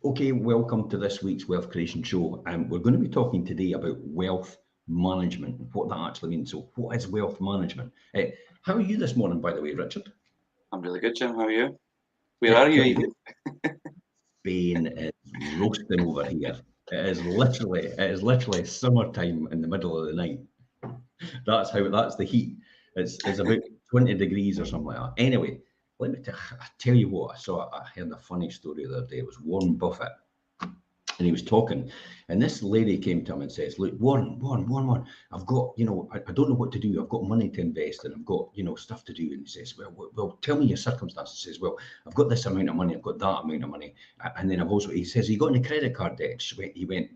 Okay, welcome to this week's Wealth Creation Show. We're going to be talking today about wealth management and what that actually means. So what is wealth management? How are you this morning, by the way, Richard? I'm really good, Jim. How are you? Where are you even? Spain is roasting over here. It is literally summertime in the middle of the night. That's the heat. It's about 20 degrees or something like that. Anyway, let me tell you what I heard a funny story the other day. It was Warren Buffett. And he was talking, and this lady came to him and says, "Look, Warren, I've got, I don't know what to do. I've got money to invest, and I've got, stuff to do." And he says, "Well, tell me your circumstances." He says, "Well, I've got this amount of money. I've got that amount of money, and then he says, "You got any credit card debt?" She went,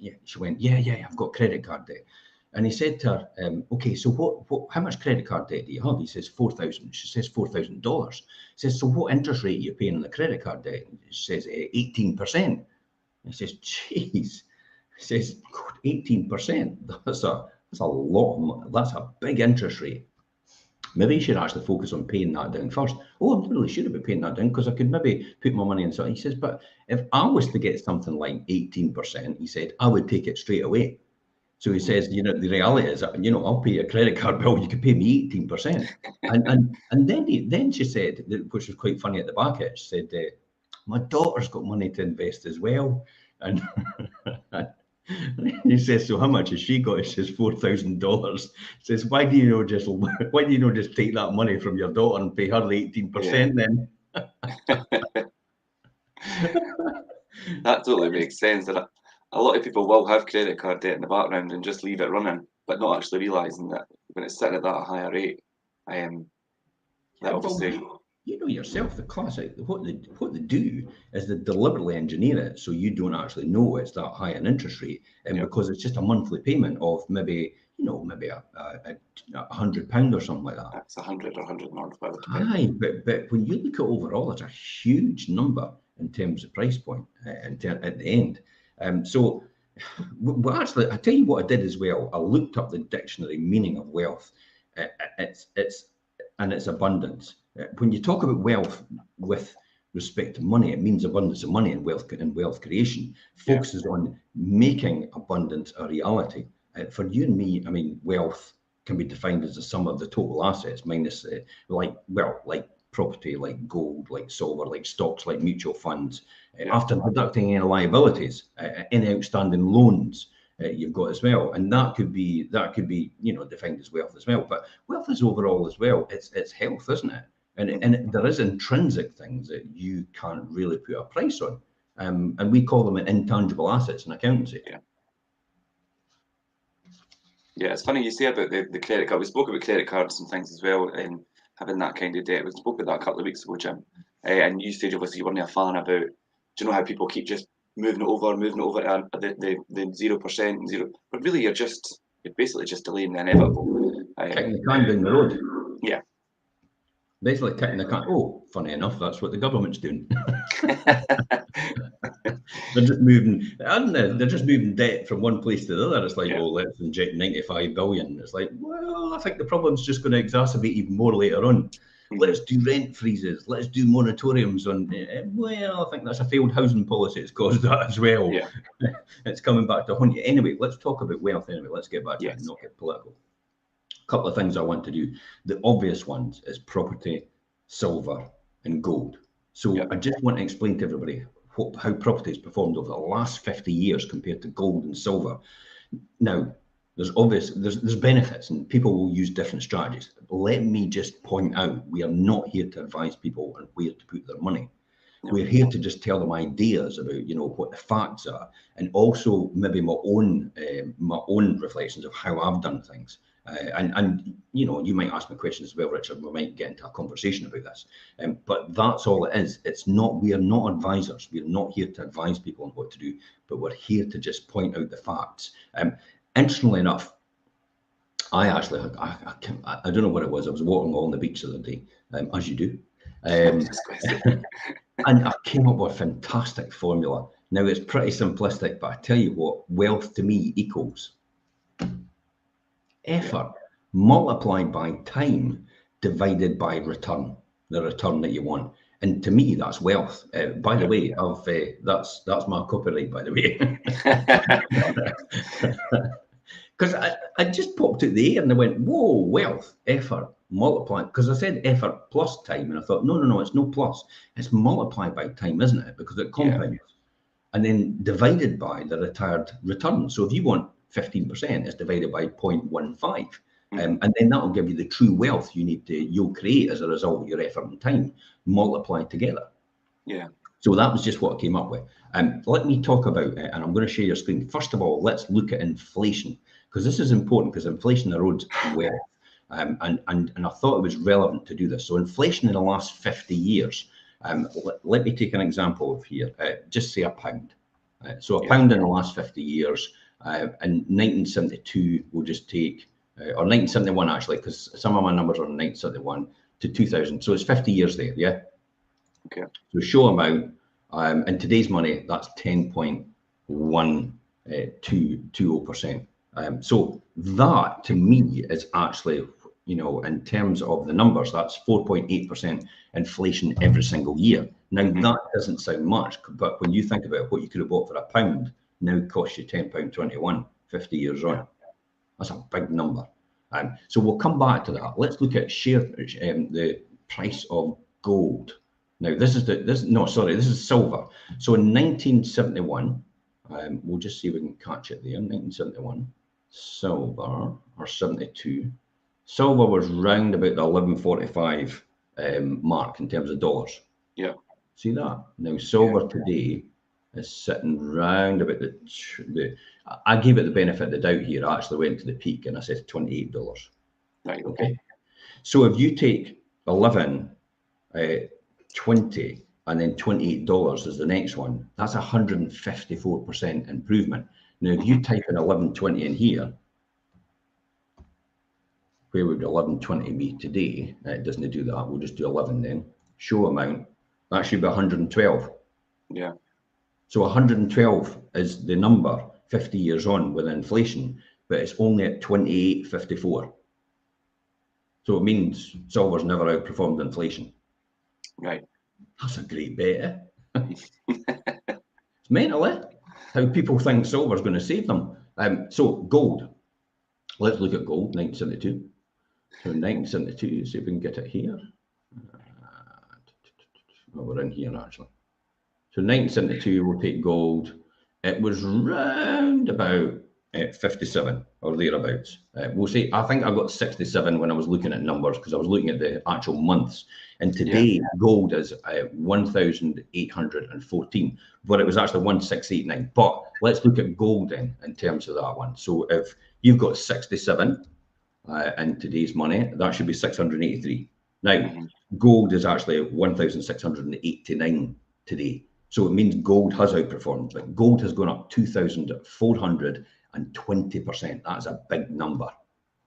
"Yeah, I've got credit card debt." And he said to her, "Okay, so how much credit card debt do you have?" He says, 4,000. She says, $4,000. He says, "So what interest rate are you paying on the credit card debt?" She says, 18%. He says, "Geez," he says, 18%. That's a lot of money. That's a big interest rate. Maybe you should actually focus on paying that down first. Oh, I'm really sure about paying that down because I could maybe put my money in something. He says, "But if I was to get something like 18%, he said, I would take it straight away." So he says, the reality is, I'll pay a credit card bill. You could pay me 18%. And then she said, which was quite funny at the back end, she said, "My daughter's got money to invest as well." And he says, "So how much has she got?" He says, $4,000. He says, why do you not just take that money from your daughter and pay her the 18% then? That totally makes sense. And a lot of people will have credit card debt in the background and just leave it running, but not actually realising that when it's sitting at that higher rate, that obviously... You know yourself, the classic, what they do is they deliberately engineer it so you don't actually know it's that high an interest rate, and because it's just a monthly payment of maybe £100 or something like that. That's 100 or 105. Aye, but when you look at overall, it's a huge number in terms of price point at the end. So actually, I tell you what I did as well. I looked up the dictionary meaning of wealth. It's abundance. When you talk about wealth with respect to money, it means abundance of money and wealth creation. Focuses on making abundance a reality. For you and me, I mean, wealth can be defined as the sum of the total assets minus like property, like gold, like silver, like stocks, like mutual funds, after deducting any liabilities, any outstanding loans you've got as well, and that could be defined as wealth as well. But wealth is overall as well. It's health, isn't it? And there is intrinsic things that you can't really put a price on, and we call them intangible assets in accountancy. Yeah, it's funny you say about the credit card. We spoke about credit cards and things as well, and having that kind of debt. We spoke about that a couple of weeks ago, Jim. And you said obviously you weren't a fan about, do you know how people keep just moving it over the 0% zero, but really you're basically just delaying the inevitable. Kicking the can down the road. Yeah. Basically kicking the can. Oh, funny enough, that's what the government's doing. They're just moving debt from one place to the other. It's like, well, let's inject 95 billion. It's like, well, I think the problem's just going to exacerbate even more later on. Let's do rent freezes. Let's do moratoriums on. Well, I think that's a failed housing policy. It's caused that as well. Yeah. It's coming back to haunt you. Anyway, let's talk about wealth. Anyway, let's get back to it and not get political. A couple of things I want to do. The obvious ones is property, silver, and gold. So I just want to explain to everybody how property has performed over the last 50 years compared to gold and silver. Now, there's benefits and people will use different strategies. Let me just point out, we are not here to advise people on where to put their money. We're here to just tell them ideas about, what the facts are, and also maybe my own reflections of how I've done things. And you might ask me questions as well, Richard. We might get into a conversation about this. But that's all it is. We are not advisors. We're not here to advise people on what to do, but we're here to just point out the facts. Interestingly enough, I don't know what it was. I was walking along the beach the other day, as you do. And I came up with a fantastic formula. Now, it's pretty simplistic, but I tell you what, wealth to me equals effort multiplied by time divided by return, the return that you want. And to me, that's wealth. By the way, that's my copyright, by the way. Because I just popped out the air and I went, whoa, wealth, effort, multiply. Because I said effort plus time, and I thought, no, it's no plus. It's multiplied by time, isn't it? Because it compounds. And then divided by the retired return. So if you want 15%, it's divided by 0.15. And then that'll give you the true wealth you'll create as a result of your effort and time multiplied together. Yeah. So that was just what I came up with. Let me talk about it, and I'm going to share your screen. First of all, let's look at inflation, because this is important, because inflation erodes wealth. And I thought it was relevant to do this. So inflation in the last 50 years, let me take an example of here. Just say a pound. So a pound in the last 50 years, in 1972, we'll just take, or 1971 actually, because some of my numbers are 1971 to 2000. So it's 50 years there, yeah? Okay. So show amount, in today's money, that's 10.120%. So that to me is actually, in terms of the numbers, that's 4.8% inflation every single year. Now that doesn't sound much, but when you think about what you could have bought for a pound, now costs you £10.21, 50 years on. That's a big number. So we'll come back to that. Let's look at the price of gold. Now this is silver. So in 1971, we'll just see if we can catch it there. 1971, silver, or 72. Silver was round about the 11.45 mark in terms of dollars. Yeah. See that? Now silver today is sitting round about I gave it the benefit of the doubt here. I actually went to the peak and I said $28. Right. Okay. So if you take 11, 20, and then $28 is the next one, that's 154% improvement. Now, if you type in 1120 in here, where would 1120 be today? It doesn't do that. We'll just do 11 then. Show amount. That should be 112. Yeah. So 112 is the number 50 years on with inflation, but it's only at 28.54. So it means silver's never outperformed inflation. Right. That's a great bet. It's mental, how people think silver's going to save them. So gold. Let's look at gold, 1972. So 1972, see if we can get it here. We're in here actually. So 1972, we'll take gold. It was round about 57 or thereabouts. We'll say, I think I got 67 when I was looking at numbers, because I was looking at the actual months. And today, gold is 1,814, but it was actually 1,689. But let's look at gold then in terms of that one. So if you've got 67 in today's money, that should be 683. Now, gold is actually 1,689 today. So it means gold has outperformed. Like gold has gone up 2,420%. That's a big number.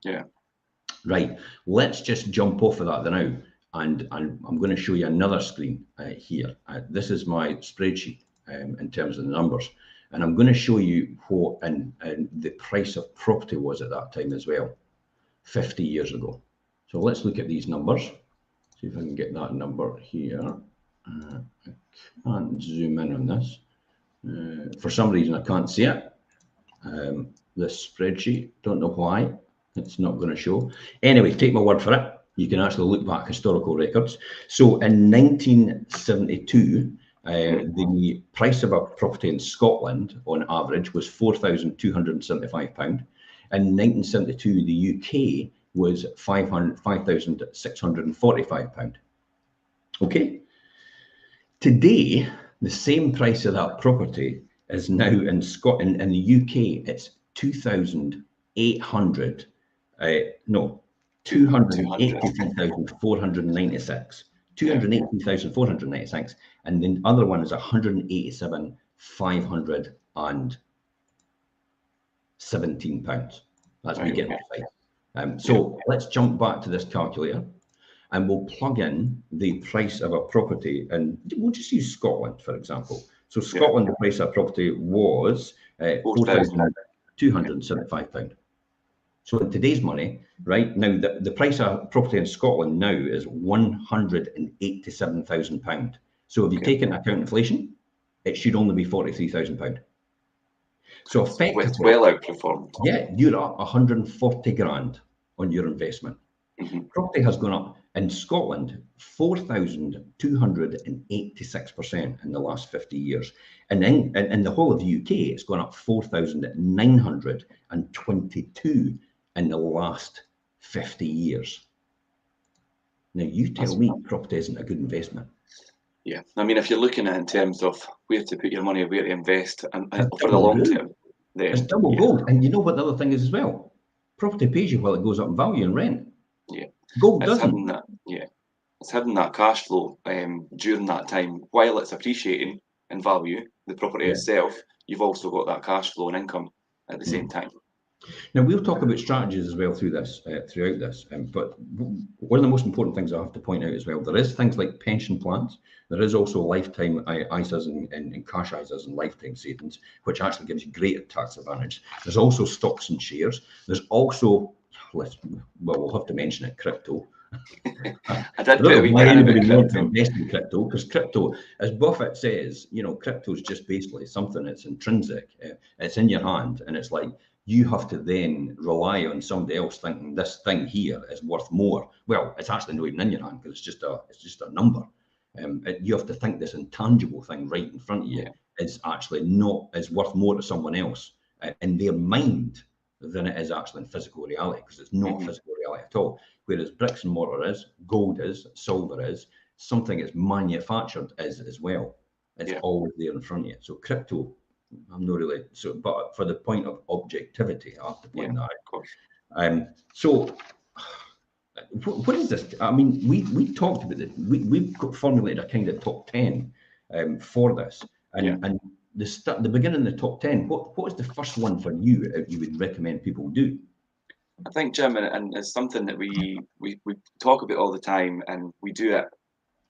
Yeah. Right. Let's just jump off of that now. And I'm going to show you another screen here. This is my spreadsheet in terms of the numbers. And I'm going to show you what and the price of property was at that time as well, 50 years ago. So let's look at these numbers. See if I can get that number here. I can't zoom in on this. For some reason, I can't see it. This spreadsheet, don't know why. It's not going to show. Anyway, take my word for it. You can actually look back historical records. So in 1972, the price of a property in Scotland on average was £4,275. In 1972, the UK was £5,645. Okay. Today, the same price of that property is now in Scotland. In the UK, it's 283,496. 283,496, and the other one is 187,517 pounds. That's me getting precise. So let's jump back to this calculator, and we'll plug in the price of a property, and we'll just use Scotland, for example. So Scotland, the price of a property was £4,275. So in today's money, right now, the price of property in Scotland now is £187,000. So if you take into account inflation, it should only be £43,000. So effectively, it's well outperformed. yeah, you're up 140 grand on your investment. Property has gone up in Scotland 4,286% in the last 50 years. And in the whole of the UK, it's gone up 4,922 in the last 50 years. Now, you tell me property isn't a good investment. Yeah, I mean, if you're looking at it in terms of where to put your money, where to invest, and for the long term, then it's double gold. And you know what the other thing is as well? Property pays you while it goes up in value and rent. Yeah, gold it's doesn't. having that. Yeah, it's having that cash flow during that time while it's appreciating in value. The property itself, you've also got that cash flow and income at the same time. Now, we'll talk about strategies as well throughout this, but one of the most important things I have to point out as well, there is things like pension plans. There is also lifetime ISAs and cash ISAs and lifetime savings, which actually gives you greater tax advantage. There's also stocks and shares. There's also, we'll have to mention it, crypto. I did put a wee bit in about crypto. Invest in crypto, because crypto, as Buffett says, crypto is just basically something that's intrinsic. It's in your hand, and it's like, you have to then rely on somebody else thinking this thing here is worth more. Well, it's actually not even in your hand, because it's just a number. You have to think this intangible thing right in front of you is actually is worth more to someone else in their mind than it is actually in physical reality, because it's not physical reality at all. Whereas bricks and mortar is, gold is, silver is, something that's manufactured is as well. It's always there in front of you. So crypto, I'm not really, but for the point of objectivity, I have to point that out. Of course. So what is this? I mean, we talked about it. We've formulated a kind of top 10 for this. And the beginning of the top 10, what is the first one for you would recommend people do? I think, Jim, and it's something that we talk about all the time, and we do it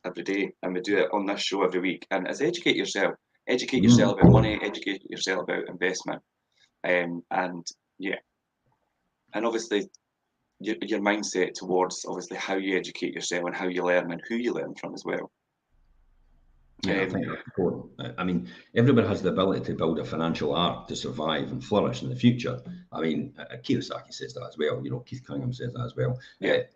every day, and we do it on this show every week, and it's educate yourself. Educate yourself about money, educate yourself about investment, and obviously your mindset towards obviously how you educate yourself and how you learn and who you learn from as well. Yeah, I think that's important. I mean, everybody has the ability to build a financial arc to survive and flourish in the future. I mean, Kiyosaki says that as well. Keith Cunningham says that as well. Yeah.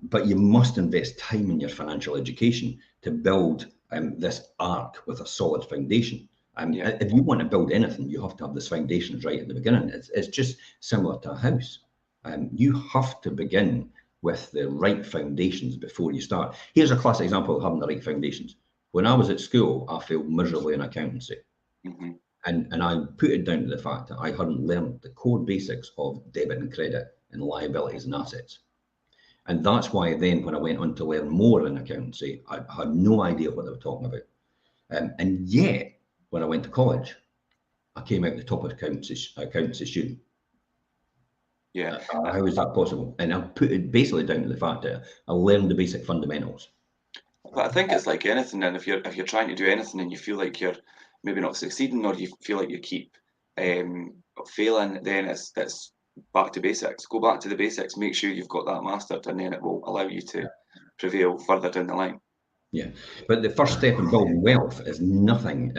But you must invest time in your financial education to build this arc with a solid foundation. If you want to build anything, you have to have this foundations right at the beginning. It's just similar to a house. You have to begin with the right foundations before you start. Here's a classic example of having the right foundations. When I was at school, I failed miserably in accountancy. And I put it down to the fact that I hadn't learned the core basics of debit and credit and liabilities and assets. And that's why then when I went on to learn more in accountancy, I had no idea what they were talking about. And yet, when I went to college, I came out the top of accountancy student. Yeah. How is that possible? And I put it basically down to the fact that I learned the basic fundamentals. But I think it's like anything, and if you're trying to do anything and you feel like you're maybe not succeeding, or you feel like you keep failing, then it's back to basics. Go back to the basics. Make sure you've got that mastered, and then it will allow you to prevail further down the line. Yeah, but the first step in building wealth is nothing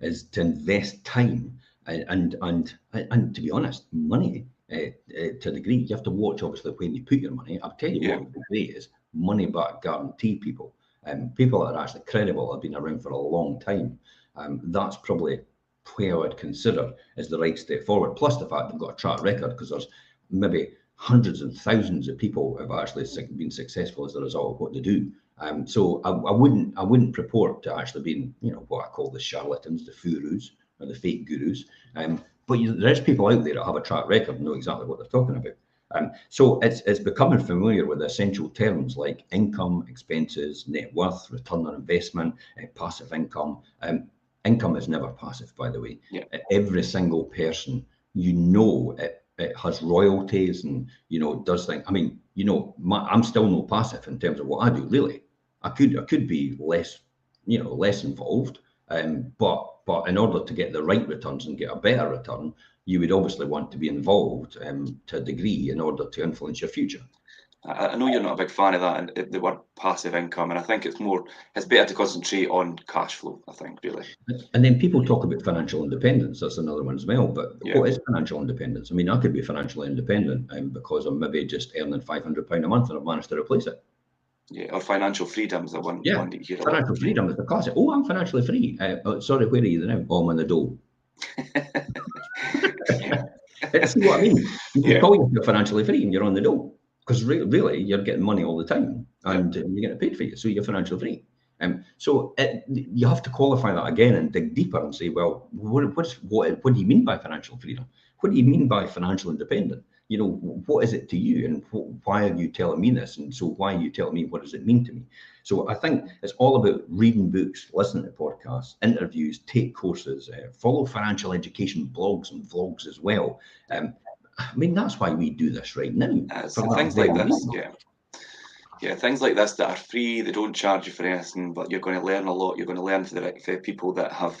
is to invest time and to be honest, money to a degree. You have to watch obviously when you put your money. I'll tell you what would be great is money back guarantee people. People that are actually credible, have been around for a long time. That's probably where I would consider is the right step forward. Plus the fact they've got a track record, because there's maybe hundreds and thousands of people who have actually been successful as a result of what they do. So I wouldn't purport to actually being, what I call the charlatans, the furus, or the fake gurus. But there's people out there that have a track record and know exactly what they're talking about. So it's becoming familiar with essential terms like income, expenses, net worth, return on investment, passive income. Income is never passive, by the way. Yeah. Every single person, it has royalties and, does things. I mean, I'm still no passive in terms of what I do, really. I could be less involved, but But in order to get the right returns and get a better return, you would obviously want to be involved to a degree in order to influence your future. I know you're not a big fan of that and the word passive income, and I think it's better to concentrate on cash flow, I think, really. And then people talk about financial independence. That's another one as well. But Yeah. what is financial independence? I mean, I could be financially independent because I'm maybe just earning £500 a month and I've managed to replace it. Yeah, or financial freedom is the one that you hear a lot. Financial freedom is the classic. Oh, I'm financially free. Sorry, where are you now? Oh, I'm on the dole. See what I mean? You can call yourself financially free and you're on the dole, because really you're getting money all the time and you're getting paid for it, so you're financially free. So you have to qualify that again and dig deeper and say, well, what do you mean by financial freedom? What do you mean by financial independent? You know, what is it to you, and why are you telling me this? And so why are you telling me, what does it mean to me? So I think it's all about reading books, listening to podcasts, interviews, take courses, follow financial education blogs and vlogs as well. I mean, that's why we do this right now. Things like this, things like this that are free, they don't charge you for anything, but you're going to learn a lot. You're going to learn for the people that have,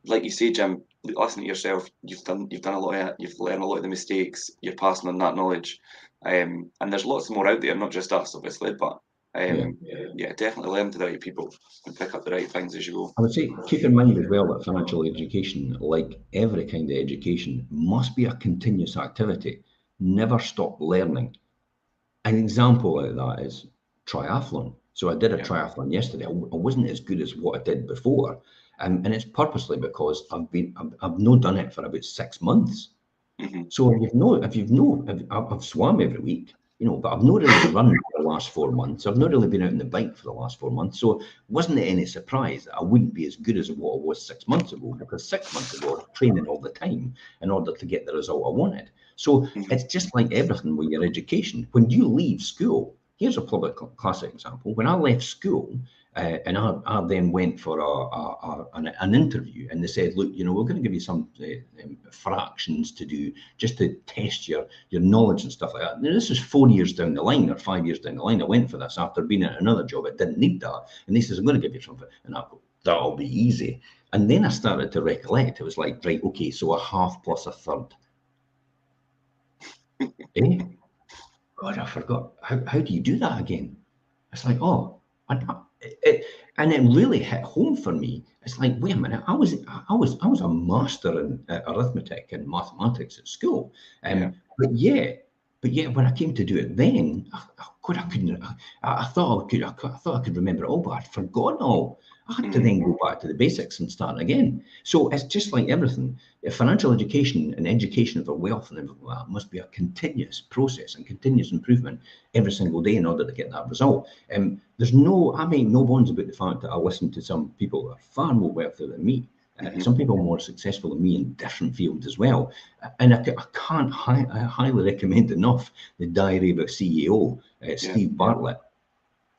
like you say, Jim, listen to yourself. You've done a lot of it. You've learned a lot of the mistakes. You're passing on that knowledge, and there's lots more out there, not just us, obviously, but definitely learn to the right people and pick up the right things as you go. I would say keep in mind as well that financial education, like every kind of education, must be a continuous activity. Never stop learning. An example of that is triathlon. So I did a triathlon yesterday. I wasn't as good as what I did before, and it's purposely because I've not done it for about 6 months. So I've swam every week, you know, but I've not really run for the last 4 months. I've not really been out on the bike for the last 4 months. So wasn't it any surprise that I wouldn't be as good as what I was 6 months ago? Because 6 months ago I was training all the time in order to get the result I wanted. So it's just like everything with your education. When you leave school, here's a public classic example. When I left school, and I then went for an interview, and they said, look, you know, we're going to give you some fractions to do just to test your knowledge and stuff like that. Now, this is 4 years down the line or 5 years down the line. I went for this after being at another job. I didn't need that. And they says, I'm going to give you something. And I go, that'll be easy. And then I started to recollect. It was like, right, okay, so a half plus a third. God, I forgot. How do you do that again? It's like, oh, and it really hit home for me. It's like, wait a minute, I was a master in arithmetic and mathematics at school, but when I came to do it then, God, I couldn't. I thought I could remember it all, but I'd forgotten all. I had to then go back to the basics and start again. So it's just like everything. Financial education and education for wealth and everything like that must be a continuous process and continuous improvement every single day in order to get that result. I make no bones about the fact that I listen to some people who are far more wealthy than me. Some people more successful than me in different fields as well. And I can't highly recommend enough the Diary of a CEO, Steve Bartlett,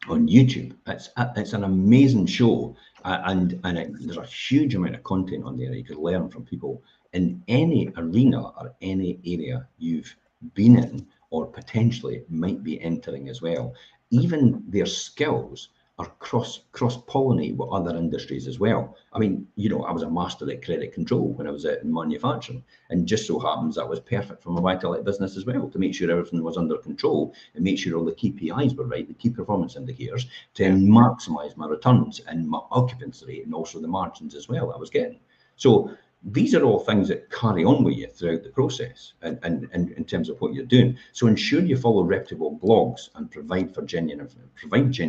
on YouTube. It's an amazing show, and there's a huge amount of content on there. You can learn from people in any arena or any area you've been in or potentially might be entering as well. Even their skills are cross-pollinate with other industries as well. I mean, you know, I was a master at credit control when I was in manufacturing, and just so happens that was perfect for my buy-to-let business as well, to make sure everything was under control and make sure all the KPIs were right, the key performance indicators, to maximize my returns and my occupancy rate and also the margins as well I was getting. So these are all things that carry on with you throughout the process and in terms of what you're doing. So ensure you follow reputable blogs and provide genuine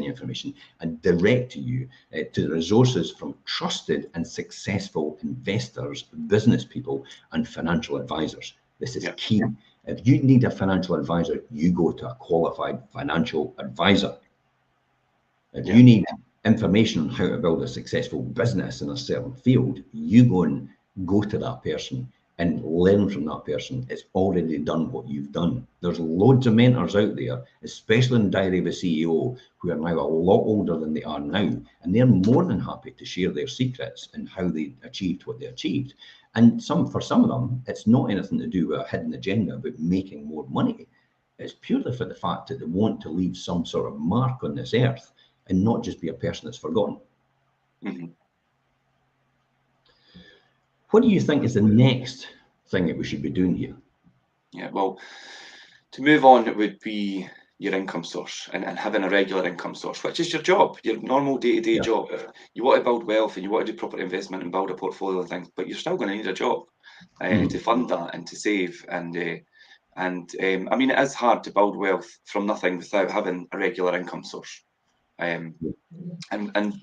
information and direct you to the resources from trusted and successful investors, business people, and financial advisors. This is key. If you need a financial advisor, you go to a qualified financial advisor. If you need information on how to build a successful business in a certain field, you go to that person and learn from that person. It's already done what you've done. There's loads of mentors out there, especially in Diary of a CEO, who are now a lot older than they are now, and they're more than happy to share their secrets and how they achieved what they achieved. And for some of them, it's not anything to do with a hidden agenda about making more money. It's purely for the fact that they want to leave some sort of mark on this earth and not just be a person that's forgotten. What do you think is the next thing that we should be doing here? Yeah, well, to move on, it would be your income source and having a regular income source, which is your job, your normal day-to-day job. If you want to build wealth and you want to do proper investment and build a portfolio of things, but you're still going to need a job to fund that and to save. And I mean, it is hard to build wealth from nothing without having a regular income source. And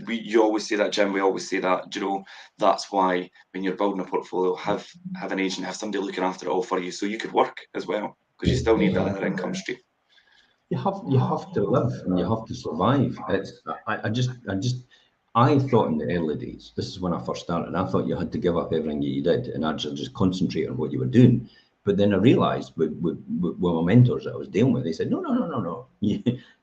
you always say that, Jim. We always say that. You know, that's why when you're building a portfolio, have an agent, have somebody looking after it all for you, so you could work as well, because you still need that other income stream. You have to live and you have to survive. I thought in the early days, this is when I first started, I thought you had to give up everything you did and actually just concentrate on what you were doing. But then I realized with my mentors that I was dealing with, they said, no.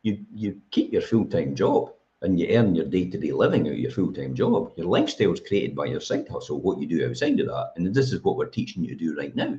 You keep your full-time job and you earn your day-to-day living out of your full-time job. Your lifestyle is created by your side hustle, what you do outside of that. And this is what we're teaching you to do right now.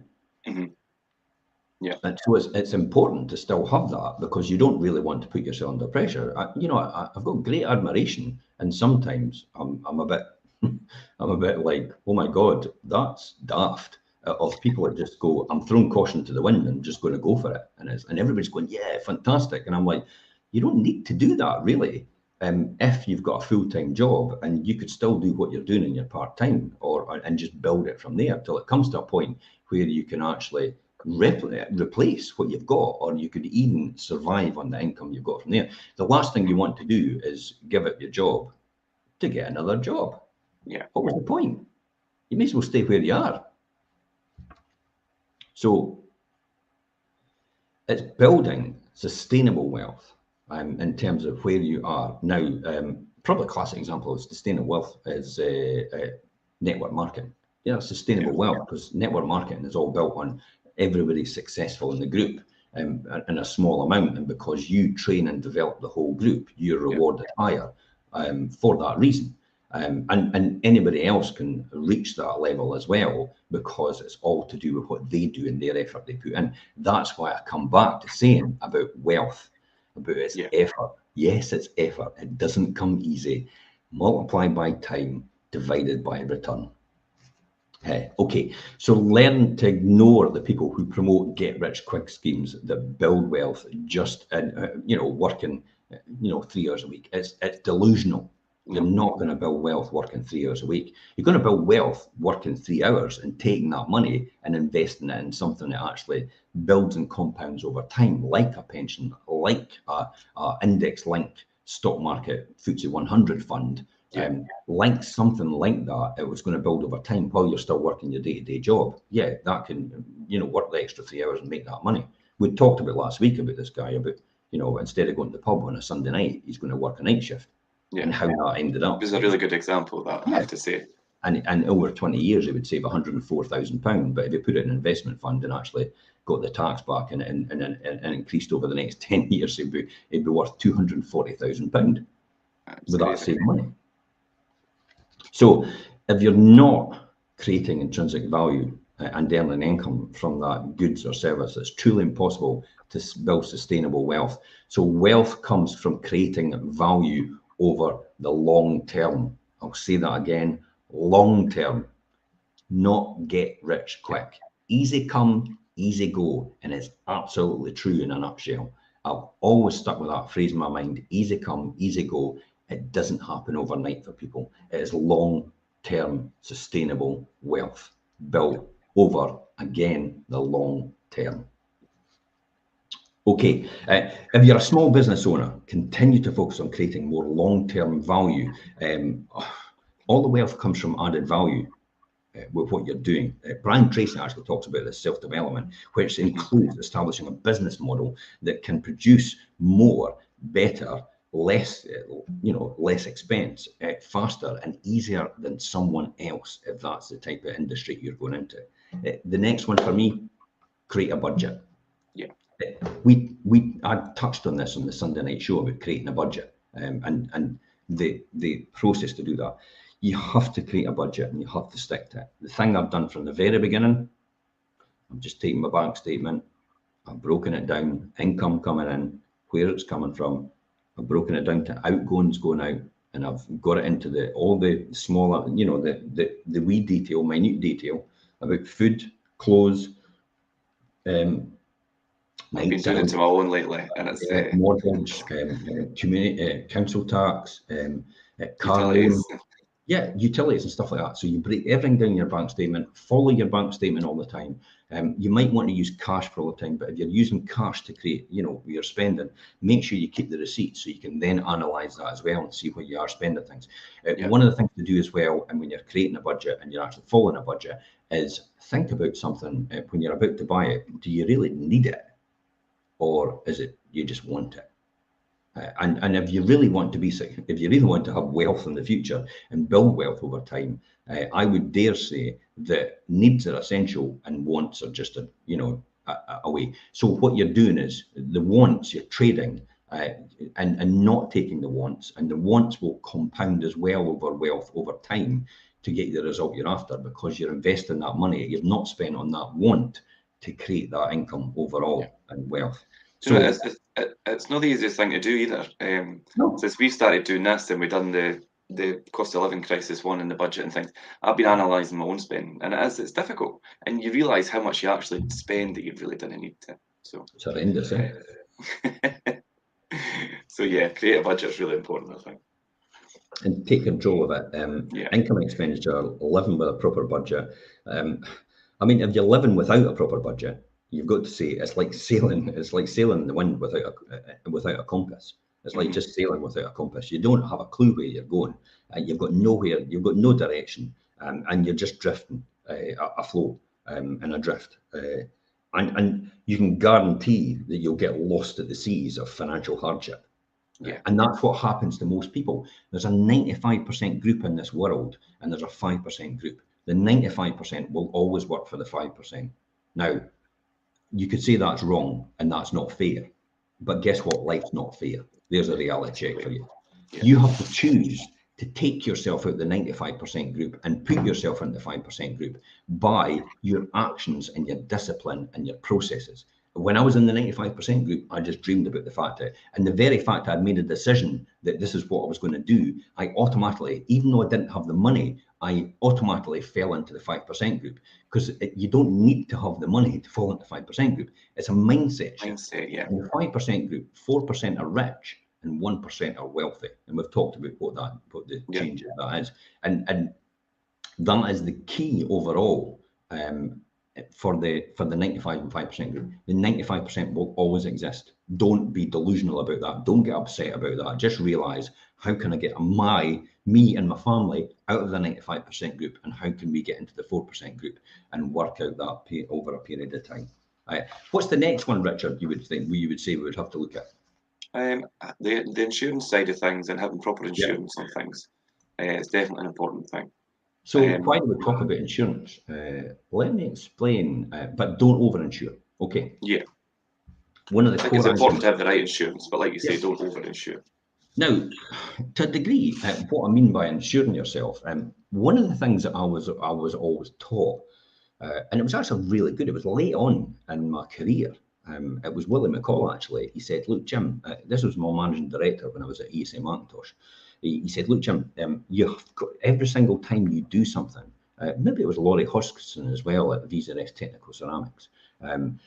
Yeah. And so it's important to still have that, because you don't really want to put yourself under pressure. I've got great admiration, and sometimes I'm a bit I'm a bit like, oh my God, that's daft, of people that just go, I'm throwing caution to the wind and just going to go for it, and everybody's going, yeah, fantastic, and I'm like, you don't need to do that really. If you've got a full-time job, and you could still do what you're doing in your part-time, and just build it from there till it comes to a point where you can actually replace what you've got, or you could even survive on the income you've got from there. The last thing you want to do is give up your job to get another job. Yeah. What was the point? You may as well stay where you are. So it's building sustainable wealth in terms of where you are now. Probably a classic example of sustainable wealth is network marketing. Sustainable wealth, because network marketing is all built on everybody's successful in the group in a small amount, and because you train and develop the whole group, you're rewarded higher for that reason. And anybody else can reach that level as well, because it's all to do with what they do and their effort they put in. That's why I come back to saying about wealth, about its effort. Yes, it's effort. It doesn't come easy. Multiplied by time, divided by return. Okay, so learn to ignore the people who promote get-rich-quick schemes that build wealth just working 3 hours a week. It's delusional. You're not going to build wealth working 3 hours a week. You're going to build wealth working 3 hours and taking that money and investing it in something that actually builds and compounds over time, like a pension, like a index-linked stock market FTSE 100 fund. Like something like that, it was going to build over time while you're still working your day-to-day job. Yeah, that can, work the extra 3 hours and make that money. We talked about last week about this guy, about, instead of going to the pub on a Sunday night, he's going to work a night shift. And how that ended up. It was a really good example of that, I have to say. And over 20 years, he would save £104,000. But if you put it in an investment fund and actually got the tax back and increased over the next 10 years, it'd be worth £240,000 with that same money. So if you're not creating intrinsic value and earning income from that goods or service, it's truly impossible to build sustainable wealth. So wealth comes from creating value over the long term. I'll say that again, long term, not get rich quick. Easy come, easy go, and it's absolutely true in a nutshell. I've always stuck with that phrase in my mind, easy come, easy go. It doesn't happen overnight for people. It is long-term sustainable wealth built over, again, the long term. Okay, if you're a small business owner, continue to focus on creating more long-term value. All the wealth comes from added value with what you're doing. Brian Tracy actually talks about this self-development, which includes establishing a business model that can produce more, better, less expense, faster and easier than someone else, if that's the type of industry you're going into. The next one for me, create a budget. I touched on this on the Sunday night show about creating a budget and the process to do that. You have to create a budget and you have to stick to it. The thing I've done from the very beginning, I'm just taking my bank statement, I've broken it down, income coming in, where it's coming from, I've broken it down to outgoings going out, and I've got it into all the smaller, the wee detail, minute detail about food, clothes, I've been doing it to my own lately, and it's mortgage, community, council tax, car loan, utilities and stuff like that. So you break everything down in your bank statement, follow your bank statement all the time. You might want to use cash for all the time, but if you're using cash to create, your spending, make sure you keep the receipts so you can then analyze that as well and see where you are spending things. One of the things to do as well, and when you're creating a budget and you're actually following a budget, is think about something when you're about to buy it. Do you really need it? Or is it you just want it? And if you really want to if you really want to have wealth in the future and build wealth over time, I would dare say that needs are essential and wants are just a way. So what you're doing is the wants you're trading and not taking the wants, and the wants will compound as well over wealth over time to get the result you're after, because you're investing that money you've not spent on that want to create that income overall and wealth. So it's not the easiest thing to do either. Since we started doing this and we've done the cost of living crisis one in the budget and things, I've been analysing my own spending, and it's difficult, and you realise how much you actually spend that you really didn't need to. So it's horrendous, eh? So create a budget is really important, I think. And take control of it. Income and expenditure, living with a proper budget. I mean, if you're living without a proper budget, you've got to say it's like sailing. It's like sailing in the wind without a compass. It's like just sailing without a compass. You don't have a clue where you're going, and you've got no direction, and you're just drifting afloat and adrift. And you can guarantee that you'll get lost at the seas of financial hardship. And that's what happens to most people. There's a 95% group in this world, and there's a 5% group. The 95% will always work for the 5%. Now, you could say that's wrong and that's not fair, but guess what? Life's not fair. There's a reality check for you. You have to choose to take yourself out the 95% group and put yourself into the 5% group by your actions and your discipline and your processes. When I was in the 95% group, I just dreamed about the fact that, and the very fact I'd made a decision that this is what I was going to do, I automatically, even though I didn't have the money, I automatically fell into the 5% group, because you don't need to have the money to fall into the 5% group. It's a mindset shift. In the 5% group, 4% are rich and 1% are wealthy. And we've talked about what the change of that is. And that is the key overall for the 95 and 5% group. The 95% will always exist. Don't be delusional about that. Don't get upset about that. Just realize, how can I get me and my family out of the 95% group, and how can we get into the 4% group and work out that over a period of time? What's the next one, Richard, you would say we would have to look at? The insurance side of things, and having proper insurance on things is definitely an important thing. So why do we talk about insurance? Let me explain, but don't over-insure. Okay. Yeah. One of the I think it's important to have the right insurance, but like you say, don't over-insure. Now, to a degree, what I mean by insuring yourself, one of the things that I was always taught, and it was actually really good. It was late on in my career. It was Willie McCall, actually. He said, look, Jim, this was my managing director when I was at ESA Macintosh. He said, look, Jim, you've got, every single time you do something, maybe it was Laurie Hoskinson as well at Visa S Technical Ceramics. And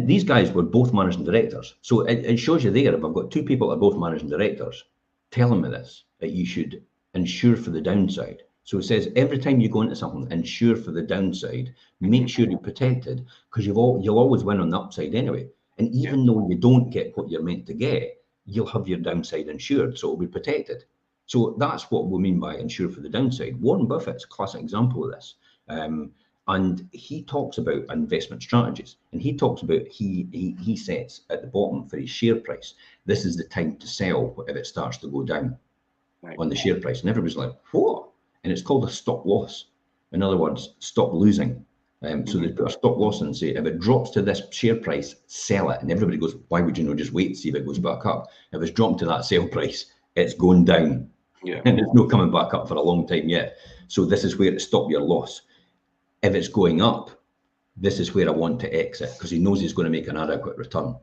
these guys were both managing directors. So it shows you there, if I've got two people that are both managing directors telling me this, that you should insure for the downside. So it says every time you go into something, insure for the downside, make sure you're protected, because you'll always win on the upside anyway. And even though you don't get what you're meant to get, you'll have your downside insured, so it'll be protected. So that's what we mean by insure for the downside. Warren Buffett's a classic example of this. And he talks about investment strategies, and he talks about he sets at the bottom for his share price, this is the time to sell if it starts to go down on the share price. And everybody's like, what? And it's called a stop loss. In other words, stop losing. So they put a stop loss in and say, if it drops to this share price, sell it. And everybody goes, why would you not just wait and see if it goes back up? If it's dropped to that sale price, it's going down. And it's not coming back up for a long time yet. So this is where to stop your loss. If it's going up, this is where I want to exit, because he knows he's going to make an adequate return.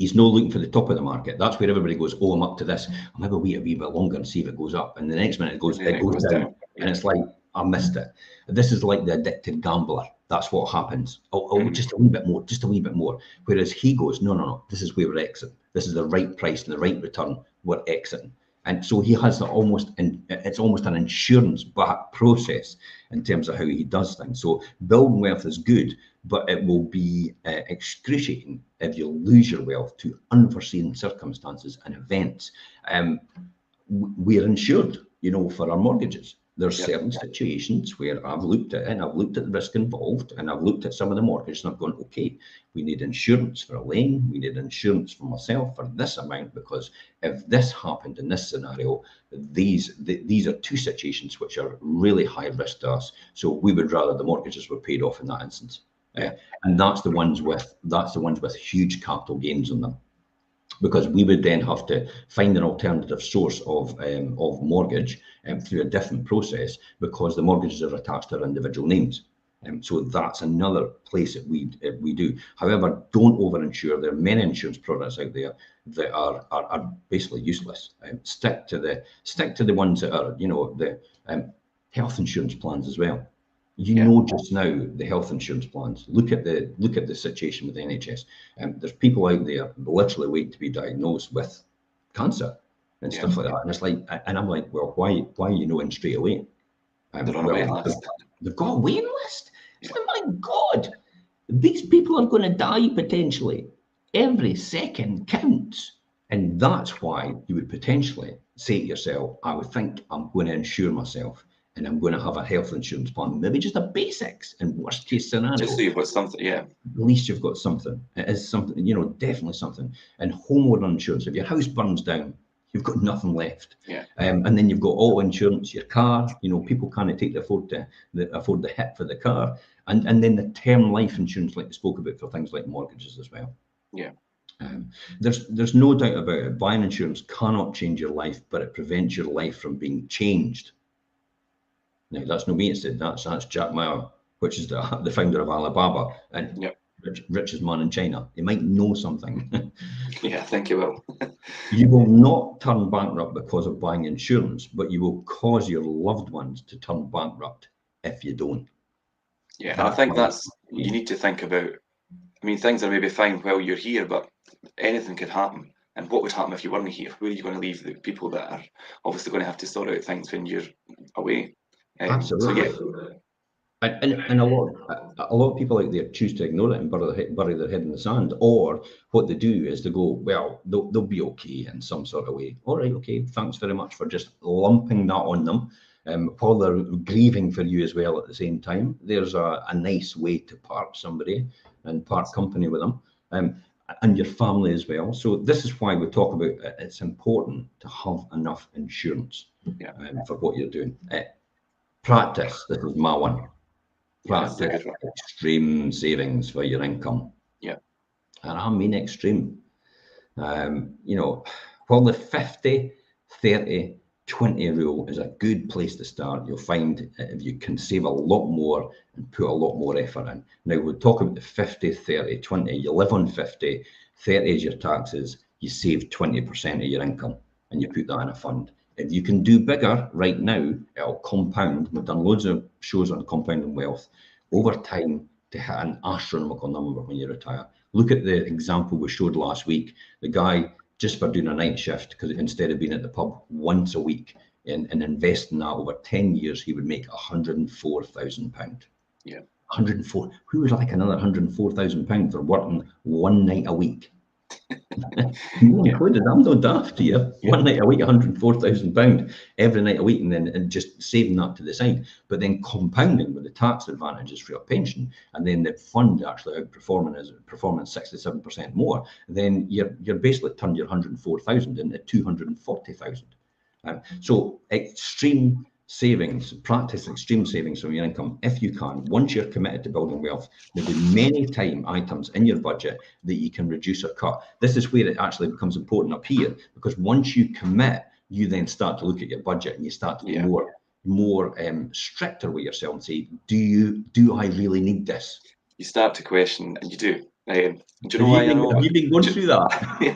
He's no looking for the top of the market. That's where everybody goes, oh, I'm up to this. I'll maybe wait a wee bit longer and see if it goes up. And the next minute it goes down. Yeah. And it's like, I missed it. This is like the addicted gambler. That's what happens. Oh, just a wee bit more, just a wee bit more. Whereas he goes, no, this is where we're exiting. This is the right price and the right return. We're exiting. And so he has it's almost an insurance back process in terms of how he does things. So building wealth is good, but it will be excruciating if you lose your wealth to unforeseen circumstances and events. We're insured, for our mortgages. There's certain situations where I've looked at it and I've looked at the risk involved and I've looked at some of the mortgages and I've gone, okay, we need insurance for Elaine, we need insurance for myself for this amount, because if this happened in this scenario, these are two situations which are really high risk to us. So we would rather the mortgages were paid off in that instance. And that's the ones with huge capital gains on them. Because we would then have to find an alternative source of mortgage through a different process, because the mortgages are attached to our individual names. So that's another place that we do. However, don't over-insure. There are many insurance products out there that are basically useless. Stick to the ones that are, the health insurance plans as well. Just now the health insurance plans. Look at the situation with the NHS. There's people out there literally waiting to be diagnosed with cancer and stuff like that. And it's like, and I'm like, well, why are you knowing straight away? They're on a waiting list. They've got a waiting list. It's like, my God, these people are going to die potentially. Every second counts. And that's why you would potentially say to yourself, I would think I'm going to insure myself. And I'm going to have a health insurance plan, maybe just a basics in worst case scenario. Just so you've got something, At least you've got something. It is something, definitely something. And homeowner insurance, if your house burns down, you've got nothing left. And then you've got auto insurance, your car, people can't afford the hit for the car. And then the term life insurance, like we spoke about, for things like mortgages as well. There's no doubt about it. Buying insurance cannot change your life, but it prevents your life from being changed. Now, that's not me that said that. That's Jack Ma, which is the founder of Alibaba and richest man in China. He might know something. I think you will. You will not turn bankrupt because of buying insurance, but you will cause your loved ones to turn bankrupt if you don't. And I think you need to think about, things are maybe fine while you're here, but anything could happen. And what would happen if you weren't here? Where are you going to leave the people that are obviously going to have to sort out things when you're away? Absolutely. And a lot of people out there choose to ignore it and bury their head in the sand, or what they do is they go, well, they'll be okay in some sort of way. All right, okay, thanks very much for just lumping that on them. While they're grieving for you as well at the same time. There's a nice way to part somebody and part company with them, and your family as well. So this is why we talk about it's important to have enough insurance for what you're doing. Practice, this is my one. Practice extreme savings for your income. And I mean extreme. While the 50, 30, 20 rule is a good place to start, you'll find if you can save a lot more and put a lot more effort in. Now, we'll talk about the 50, 30, 20. You live on 50, 30 is your taxes, you save 20% of your income and you put that in a fund. If you can do bigger right now, it'll compound. We've done loads of shows on compounding wealth over time to hit an astronomical number when you retire. Look at the example we showed last week. The guy, just for doing a night shift, because instead of being at the pub once a week and investing that over 10 years, he would make £104,000. 104. Who would like another £104,000 for working one night a week? Me included. I'm no daft to you. One night a week, £104,000 every night a week, and just saving that to the side. But then compounding with the tax advantages for your pension, and then the fund actually performing 67% more. Then you're basically turned your 104,000 into 240,000. So extreme savings, practice extreme savings from your income if you can. Once you're committed to building wealth, there'll be many items in your budget that you can reduce or cut. This is where it actually becomes important up here, because once you commit, you then start to look at your budget and you start to be more stricter with yourself and say, do I really need this? You start to question, and you do. Do you know why I know? Have you been going through that? Yeah,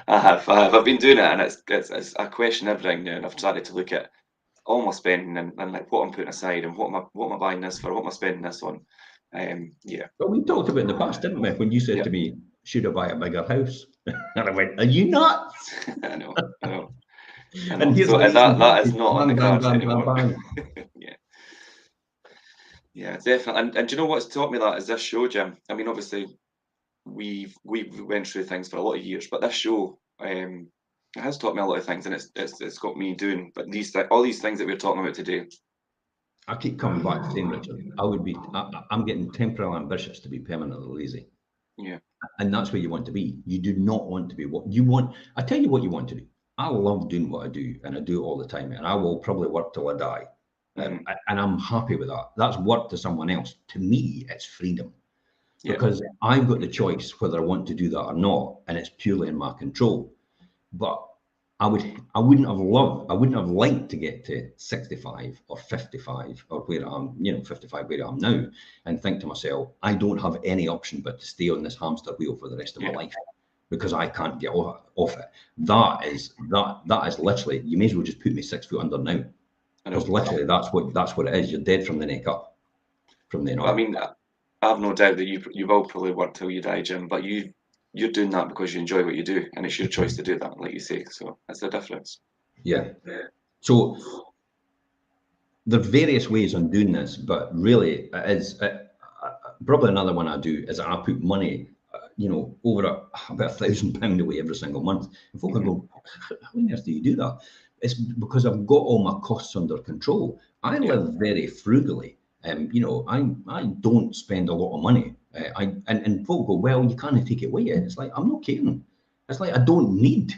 I have. I've been doing it, and it's I question everything now, and I've started to look at all my spending and like what I'm putting aside and what am I buying this for, what am I spending this on. Yeah. Well, we talked about it in the past, didn't we? When you said Yeah. to me, "Should I buy a bigger house?" and I went, "Are you nuts?" I know. I know. And here's So, the and reason that is why. not on the Bang, bang, cards bang, bang, anymore. bang. Yeah. Yeah, definitely. And do you know what's taught me that is this show, Jim? I mean, obviously, we went through things for a lot of years, but this show it has taught me a lot of things, and it's got me doing. But all these things that we're talking about today. I keep coming back to saying, Richard, I'm getting temporarily ambitious to be permanently lazy. Yeah. And that's where you want to be. You do not want to be what you want. I tell you what you want to do. I love doing what I do, and I do it all the time, and I will probably work till I die. And I'm happy with that. That's work to someone else. To me, it's freedom. Yeah. Because I've got the choice whether I want to do that or not, and it's purely in my control. But I wouldn't have liked to get to 65 or 55 or where I'm, 55 where I am now, and think to myself, I don't have any option but to stay on this hamster wheel for the rest of my life because I can't get off it. That is literally, you may as well just put me 6 foot under now. Because literally that's what it is. You're dead from the neck up. From then on. I mean, I have no doubt that you will probably work till you die, Jim, but you're doing that because you enjoy what you do, and it's your choice to do that, like you say. So that's the difference. Yeah. So there are various ways on doing this, but really it is probably another one I do is I put money, over about £1,000 away every single month. And folk go, how on earth do you do that? It's because I've got all my costs under control. I live very frugally. I don't spend a lot of money. And folk go, well, you can't take it away. It's like, I'm not kidding. It's like I don't need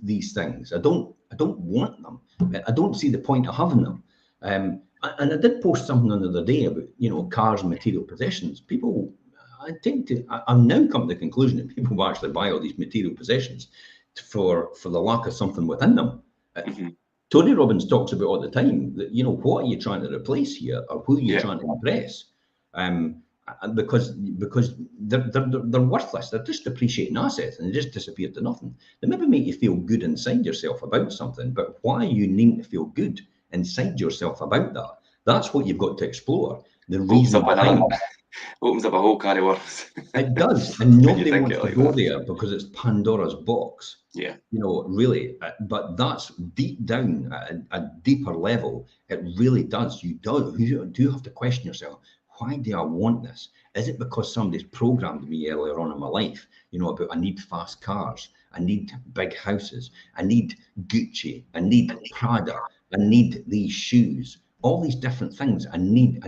these things. I don't want them. I don't see the point of having them. And I did post something the other day about cars and material possessions. People, I'm now come to the conclusion that people will actually buy all these material possessions for the lack of something within them. Tony Robbins talks about all the time that what are you trying to replace here, or who are you trying to impress? Because they're worthless. They're just depreciating assets, and they just disappear to nothing. They maybe make you feel good inside yourself about something, but why you need to feel good inside yourself about that? That's what you've got to explore. The reason opens up a whole can of worms. It does, and nobody wants to go there because it's Pandora's box. Yeah. Really, but that's deep down at a deeper level. It really does. You do have to question yourself. Why do I want this? Is it because somebody's programmed me earlier on in my life, about I need fast cars, I need big houses, I need Gucci, I need Prada, I need these shoes, all these different things I need.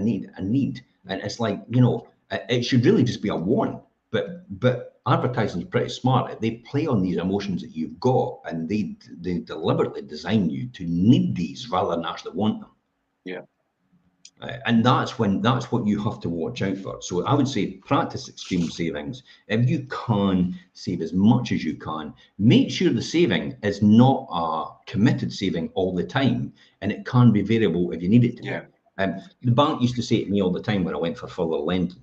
And it's like, it should really just be a want. But advertising is pretty smart. They play on these emotions that you've got, and they deliberately design you to need these rather than actually want them. Yeah. And that's what you have to watch out for. So I would say practice extreme savings. If you can save as much as you can, make sure the saving is not a committed saving all the time, and it can be variable if you need it to be. The bank used to say to me all the time when I went for further lending,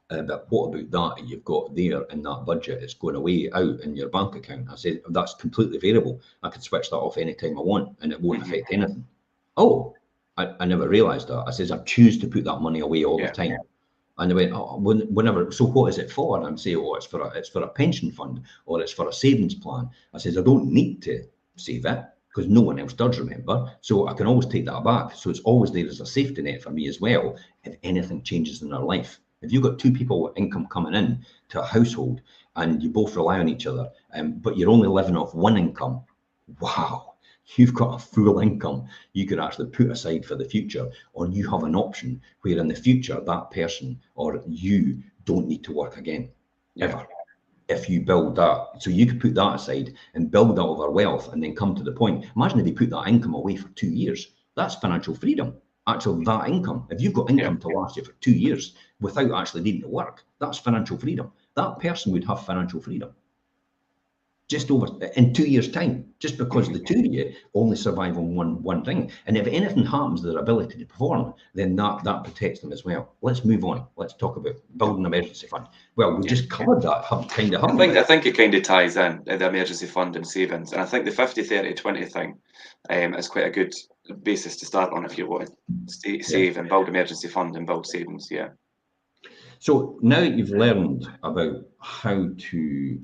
but what about that you've got there in that budget? It's going away out in your bank account. I said, that's completely variable. I could switch that off anytime I want and it won't affect anything. Oh, I never realised that. I says, I choose to put that money away all the time. And they went, oh, whenever, so what is it for? And I'm saying, oh, it's for a pension fund, or it's for a savings plan. I says, I don't need to save it because no one else does, remember. So I can always take that back. So it's always there as a safety net for me as well if anything changes in their life. If you've got two people with income coming in to a household and you both rely on each other, but you're only living off one income, wow, you've got a full income you could actually put aside for the future, or you have an option where in the future that person or you don't need to work again, ever. If you build that, so you could put that aside and build that over wealth and then come to the point. Imagine if you put that income away for 2 years. That's financial freedom. Actually, that income, if you've got income to last you for 2 years without actually needing to work, that's financial freedom. That person would have financial freedom. just over in 2 years' time, just because the two of you only survive on one thing. And if anything happens to their ability to perform, then that protects them as well. Let's move on. Let's talk about building an emergency fund. Well, we just covered that, I think it kind of ties in the emergency fund and savings, and I think the 50-30-20 thing is quite a good basis to start on if you want to save and build emergency fund and build savings. Yeah. So now that you've learned about how to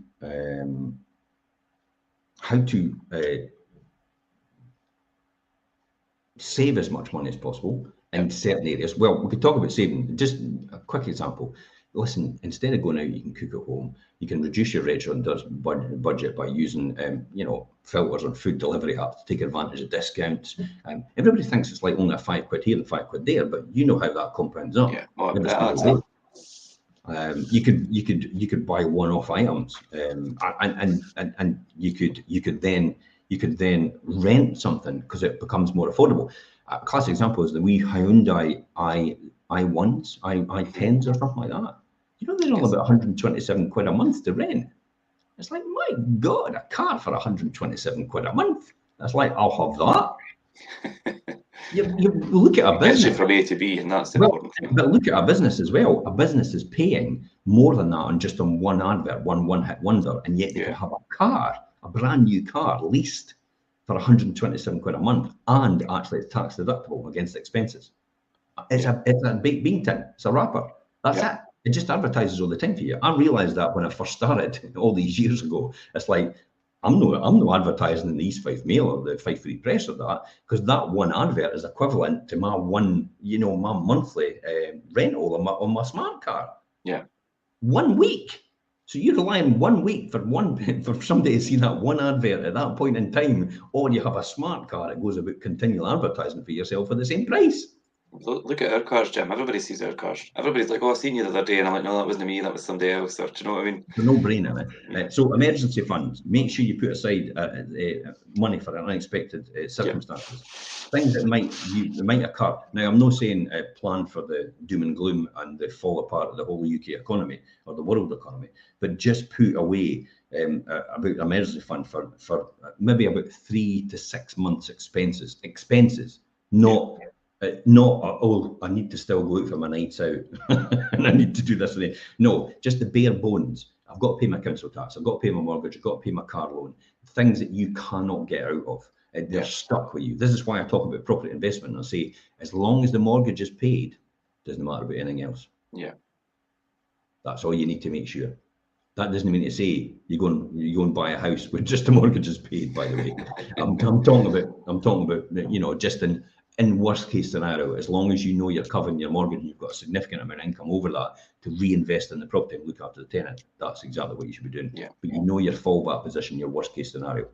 save as much money as possible in certain areas. Well, we could talk about saving. Just a quick example. Listen, instead of going out, you can cook at home. You can reduce your restaurant budget by using, filters on food delivery apps to take advantage of discounts. Everybody thinks it's like only a £5 here and £5 there, but you know how that compounds up. Yeah, well, you could buy one-off items, and you could then rent something because it becomes more affordable. A classic example is the wee Hyundai i1s, i10s or something like that. They're all about 127 quid a month to rent. It's like, my God, a car for 127 quid a month. That's like, I'll have that. You look at a business from A to B, and that's the important thing. But look at a business as well. A business is paying more than that on one advert, one hit wonder, and yet they can have a brand new car leased for 127 quid a month, and actually it's tax deductible against expenses. It's a big bean tin. It's a wrapper. That's it. It just advertises all the time for you. I realised that when I first started all these years ago. It's like, I'm no advertising in the East Fife Mail or the Fife Free Press or that, because that one advert is equivalent to my my monthly rental on my smart car. Yeah. 1 week. So you rely on 1 week for somebody to see that one advert at that point in time, or you have a smart car that goes about continual advertising for yourself for the same price. Look at our cars, Jim. Everybody sees our cars. Everybody's like, "Oh, I seen you the other day," and I'm like, "No, that wasn't me. That was somebody else." Or, do you know what I mean? It's a no-brainer. So emergency funds. Make sure you put aside money for unexpected circumstances, things that might occur. Now, I'm not saying plan for the doom and gloom and the fall apart of the whole UK economy or the world economy, but just put away about emergency fund for maybe about 3 to 6 months expenses, not. I need to still go out for my nights out and I need to do this. No, just the bare bones. I've got to pay my council tax. I've got to pay my mortgage. I've got to pay my car loan. Things that you cannot get out of. They're stuck with you. This is why I talk about property investment. I say, as long as the mortgage is paid, doesn't matter about anything else. Yeah. That's all you need to make sure. That doesn't mean to say you go and buy a house with just the mortgage is paid, by the way. I'm talking about, just in worst case scenario, as long as you know you're covering your mortgage and you've got a significant amount of income over that to reinvest in the property and look after the tenant, that's exactly what you should be doing. Yeah. But you know your fallback position, your worst case scenario.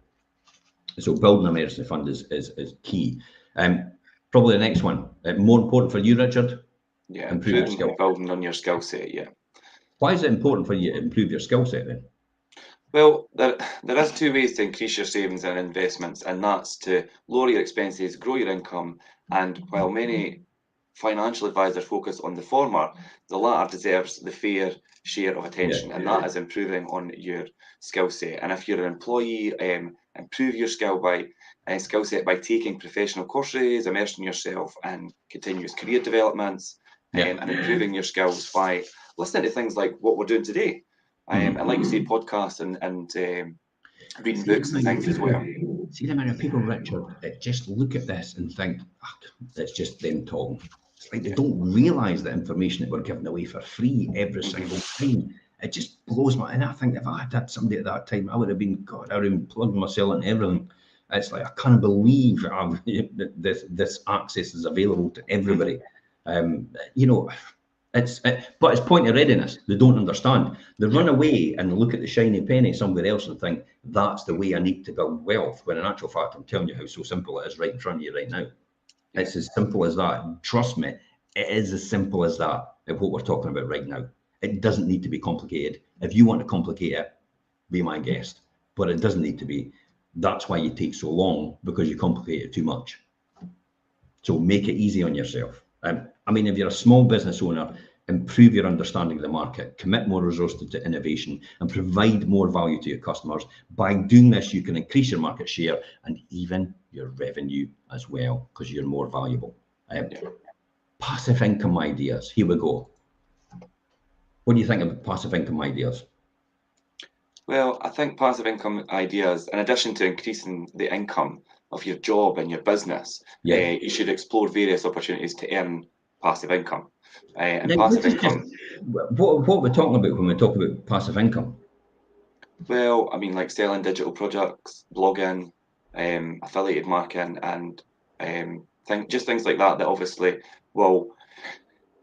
So building an emergency fund is key. Probably the next one, more important for you, Richard? Yeah, building on your skill set, yeah. Why is it important for you to improve your skill set then? Well, there is two ways to increase your savings and investments, and that's to lower your expenses, grow your income, and while many financial advisors focus on the former, the latter deserves the fair share of attention, and that is improving on your skill set. And if you're an employee, improve your skill set by taking professional courses, immersing yourself in continuous career developments, and improving your skills by listening to things like what we're doing today. And like you say, podcasts and reading books and things as well. See the amount of people, Richard, that just look at this and think, it's just them talking. It's like they don't realise the information that we're giving away for free every single time. It just blows my, and I think if I had somebody at that time, I would have been, God, I would have plugged myself into everything. It's like, I can't believe this access is available to everybody. But it's point of readiness. They don't understand. They run away and look at the shiny penny somewhere else and think that's the way I need to build wealth. When in actual fact, I'm telling you how so simple it is right in front of you right now. It's as simple as that. Trust me, it is as simple as that of what we're talking about right now. It doesn't need to be complicated. If you want to complicate it, be my guest. But it doesn't need to be. That's why you take so long, because you complicate it too much. So make it easy on yourself. If you're a small business owner, improve your understanding of the market, commit more resources to innovation, and provide more value to your customers. By doing this, you can increase your market share and even your revenue as well, because you're more valuable. Passive income ideas. Here we go. What do you think of passive income ideas? Well, I think passive income ideas, in addition to increasing the income of your job and your business, you should explore various opportunities to earn passive income. And Now, passive income. What are we talking about when we talk about passive income? Well, I mean, like selling digital products, blogging, affiliated marketing, and just things like that. That obviously will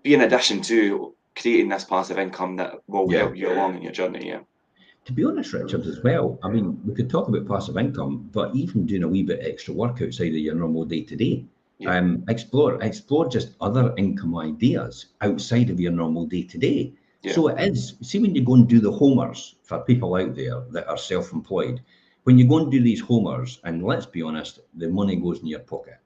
be in addition to creating this passive income that will help you along in your journey. Yeah. To be honest, Richard, as well, I mean, we could talk about passive income, but even doing a wee bit extra work outside of your normal day-to-day. Explore just other income ideas outside of your normal day-to-day. So it is, see, when you go and do the homers for people out there that are self-employed, when you go and do these homers, and let's be honest, the money goes in your pocket.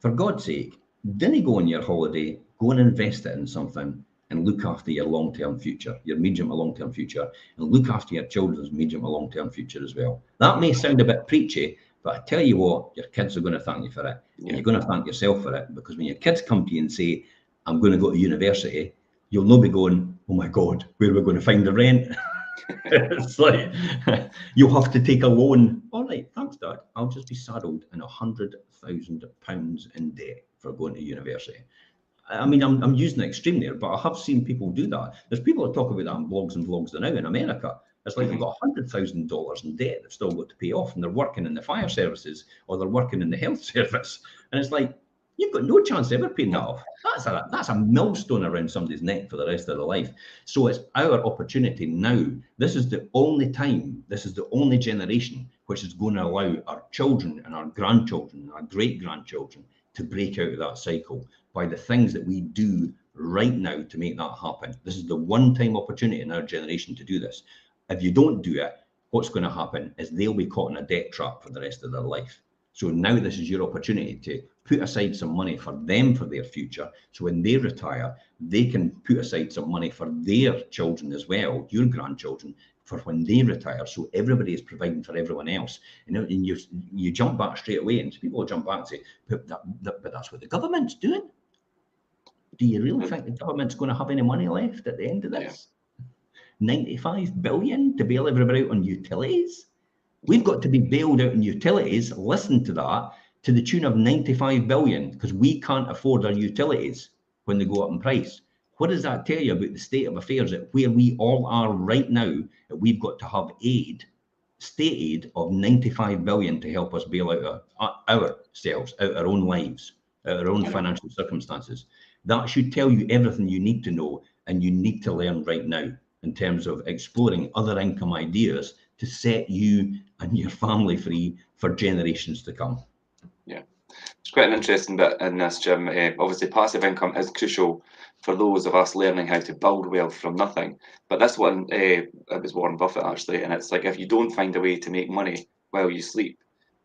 For God's sake, didn't go on your holiday, go and invest it in something and look after your long-term future, your medium or long-term future, and look after your children's medium or long-term future as well. That may sound a bit preachy, but I tell you what, your kids are going to thank you for it. And you're going to thank yourself for it, because when your kids come to you and say, I'm going to go to university, you'll not be going, oh my God, where are we going to find the rent? It's like, you'll have to take a loan. All right, thanks, Dad. I'll just be saddled in £100,000 in debt for going to university. I mean, I'm using the extreme there, but I have seen people do that. There's people that talk about that in blogs and vlogs now in America. It's like they've got $100,000 in debt they've still got to pay off, and they're working in the fire services or they're working in the health service. And it's like, you've got no chance of ever paying that off. That's a millstone around somebody's neck for the rest of their life. So it's our opportunity now. This is the only time, this is the only generation which is going to allow our children and our grandchildren and our great-grandchildren to break out of that cycle by the things that we do right now to make that happen. This is the one-time opportunity in our generation to do this. If you don't do it, what's going to happen is they'll be caught in a debt trap for the rest of their life. So now this is your opportunity to put aside some money for them for their future. So when they retire, they can put aside some money for their children as well, your grandchildren, for when they retire. So everybody is providing for everyone else. And you jump back straight away, and people will jump back and say, but that's what the government's doing. Do you really think the government's going to have any money left at the end of this? 95 billion to bail everybody out on utilities? We've got to be bailed out on utilities, listen to that, to the tune of 95 billion, because we can't afford our utilities when they go up in price. What does that tell you about the state of affairs at where we all are right now, that we've got to have aid, state aid of 95 billion to help us bail out ourselves, out our own lives, out our own financial circumstances? That should tell you everything you need to know and you need to learn right now in terms of exploring other income ideas to set you and your family free for generations to come. Yeah, it's quite an interesting bit in this, Jim. Obviously, passive income is crucial for those of us learning how to build wealth from nothing. But this one, it was Warren Buffett actually, and it's like, if you don't find a way to make money while you sleep,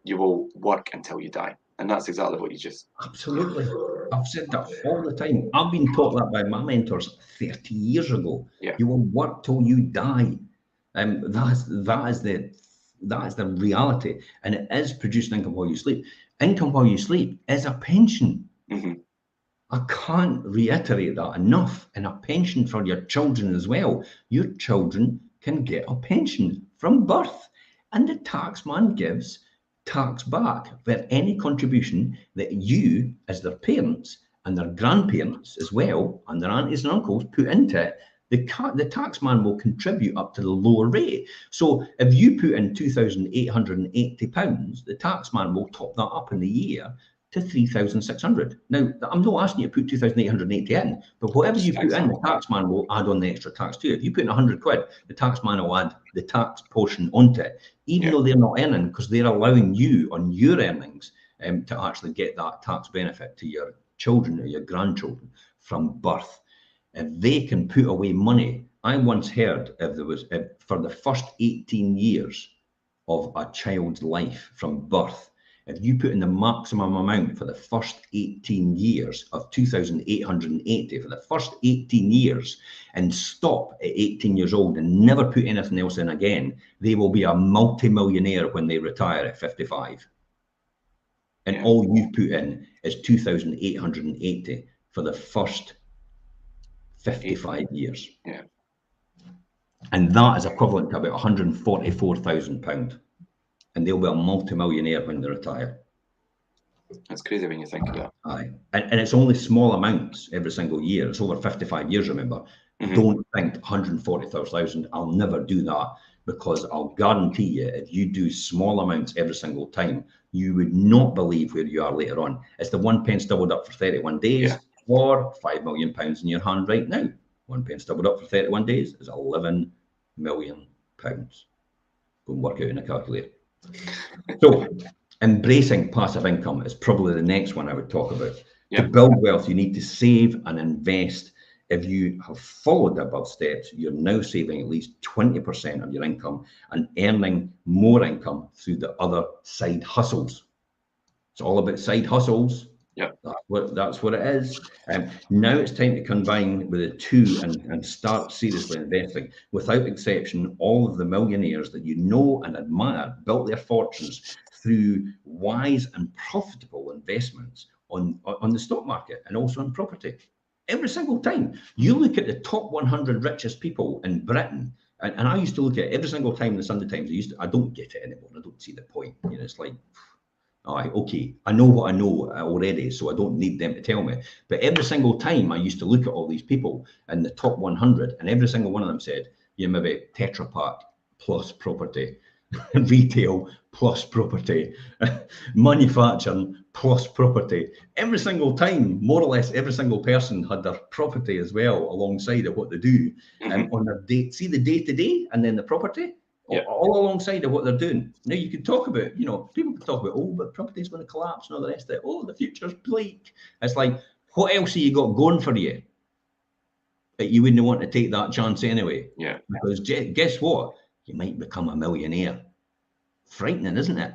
you will work until you die. And that's exactly what you just... Absolutely. I've said that all the time. I've been taught that by my mentors 30 years ago. You will work till you die. That is the reality, and it is producing income while you sleep. Income while you sleep is a pension. I can't reiterate that enough. And a pension for your children as well. Your children can get a pension from birth, and the taxman gives tax back for any contribution that you, as their parents and their grandparents as well, and their aunties and uncles, put into it. The taxman will contribute up to the lower rate. So if you put in £2,880, the taxman will top that up in the year to 3,600. Now, I'm not asking you to put 2,880 in, but whatever you put in, the taxman will add on the extra tax too. If you put in 100 quid, the taxman will add the tax portion onto it, even though they're not earning, because they're allowing you on your earnings to actually get that tax benefit to your children or your grandchildren from birth. If they can put away money, I once heard if there was, for the first 18 years of a child's life from birth, if you put in the maximum amount for the first 18 years of 2,880 for the first 18 years and stop at 18 years old and never put anything else in again, they will be a multi-millionaire when they retire at 55. And all you've put in is 2,880 for the first 55 years. Yeah. And that is equivalent to about £144,000. And they'll be a multi-millionaire when they retire. That's crazy when you think of that. Aye. And it's only small amounts every single year. It's over 55 years, remember. Don't think 140,000, I'll never do that, because I'll guarantee you, if you do small amounts every single time, you would not believe where you are later on. It's the 1 pence doubled up for 31 days or £5 million in your hand right now. 1 pence doubled up for 31 days is £11 million. Go and work out in a calculator. So embracing passive income is probably the next one I would talk about. To build wealth, you need to save and invest. If you have followed the above steps, you're now saving at least 20% of your income and earning more income through the other side hustles. It's all about side hustles. Yeah, that's what it is. Now it's time to combine with the two and start seriously investing. Without exception, all of the millionaires that you know and admire built their fortunes through wise and profitable investments on the stock market and also on property. Every single time you look at the top 100 richest people in Britain, and I used to look at it every single time in the Sunday Times. I don't get it anymore. I don't see the point. You know, it's like, all right, okay, I know what I know already, so I don't need them to tell me. But every single time I used to look at all these people in the top 100, and every single one of them said, you know, maybe Tetra Pak plus property, retail plus property, manufacturing plus property. Every single time, more or less, every single person had their property as well alongside of what they do. And on their day, see the day-to-day and then the property, all alongside of what they're doing. Now you can talk about, you know, people can talk about, oh, but property is going to collapse and all the rest of it. Oh, the future's bleak. It's like, what else have you got going for you? But you wouldn't want to take that chance anyway. Yeah. Because guess what? You might become a millionaire. Frightening, isn't it?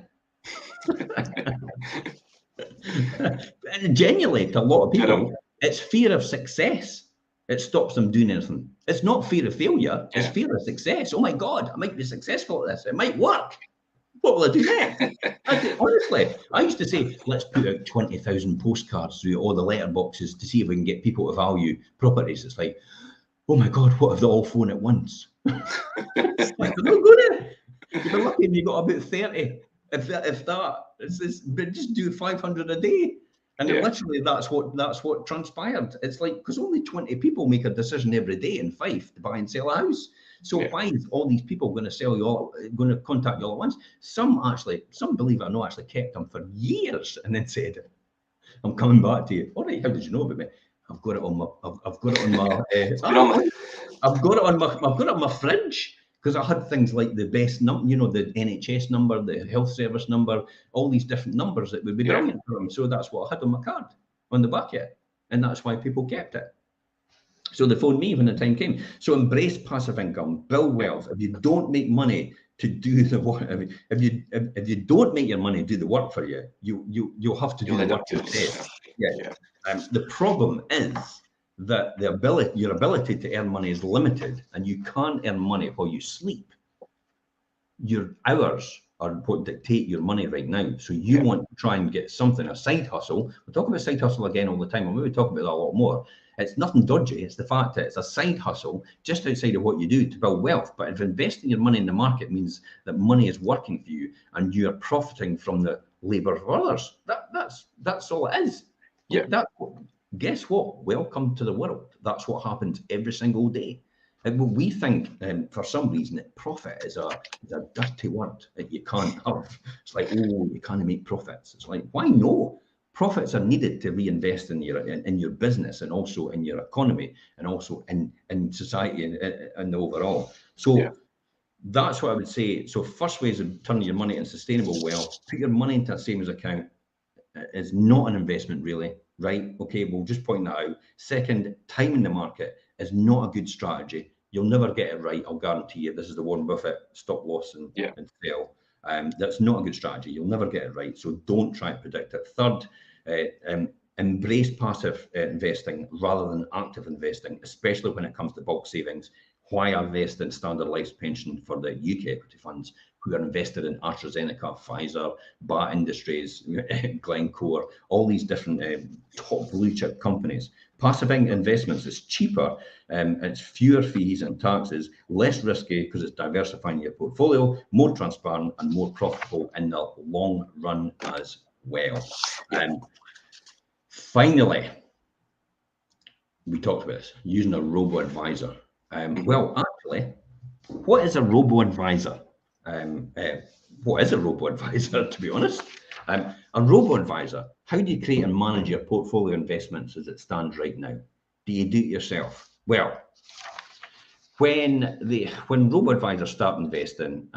And genuinely, to a lot of people, it's fear of success. It stops them doing anything. It's not fear of failure. It's fear of success. Oh my God, I might be successful at this. It might work. What will I do next? Honestly, I used to say, let's put out 20,000 postcards through all the letterboxes to see if we can get people to value properties. It's like, oh my God, what if they all phone at once? It's like, they're not going to. You're lucky if you got about 30. If that, but just do 500 a day. And literally that's what transpired. It's like, because only 20 people make a decision every day in Fife to buy and sell a house. So why is all these people going to contact you all at once? Some believe it or not, actually kept them for years and then said, I'm coming back to you. All right, how did you know about me? I've got it on my fridge. Because I had things like the best number, you know, the NHS number, the health service number, all these different numbers that would be brilliant for them. So that's what I had on my card, on the back of it. And that's why people kept it. So they phoned me when the time came. So embrace passive income, build wealth. If you don't make money to do the work, if you don't make your money do the work for you, you'll have to do the work instead. The problem is that your ability to earn money is limited, and you can't earn money while you sleep. Your hours are what dictate your money right now. So you want to try and get something, a side hustle. We talk about side hustle again all the time, and we talk about that a lot more. It's nothing dodgy. It's the fact that it's a side hustle just outside of what you do to build wealth. But if investing your money in the market means that money is working for you and you are profiting from the labor of others, that's all it is. Guess what? Welcome to the world. That's what happens every single day. And we think, for some reason, that profit is a dirty word that you can't have. It's like, oh, you can't make profits. It's like, why no? Profits are needed to reinvest in your business and also in your economy and also in society and the overall. So that's what I would say. So first way is to turn your money into sustainable wealth. Put your money into a savings account. It's not an investment, really. Right? Okay, we'll just point that out. Second, timing the market is not a good strategy. You'll never get it right. I'll guarantee you. This is the Warren Buffett stop loss and sell. That's not a good strategy. You'll never get it right. So don't try to predict it. Third, embrace passive investing rather than active investing, especially when it comes to bulk savings. Why I invest in Standard Life's pension for the UK equity funds, who are invested in AstraZeneca, Pfizer, BAT Industries, Glencore, all these different top blue chip companies. Passive investments is cheaper, it's fewer fees and taxes, less risky because it's diversifying your portfolio, more transparent and more profitable in the long run as well. Finally, we talked about this, using a robo-advisor. Well, actually, what is a robo-advisor? What is a robo-advisor, to be honest? A robo-advisor, how do you create and manage your portfolio investments as it stands right now? Do you do it yourself? Well, when robo-advisors start investing,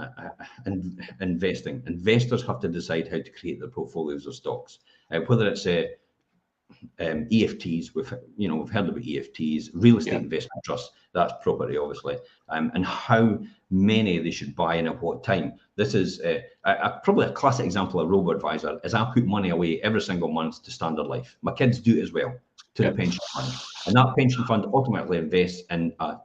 investors have to decide how to create their portfolios of stocks, whether it's EFTs, we've heard about EFTs, real estate investment trusts, that's property obviously, and how many they should buy and at what time. This is probably a classic example of robo-advisor is I put money away every single month to Standard Life. My kids do it as well, to the pension fund, and that pension fund ultimately invests in a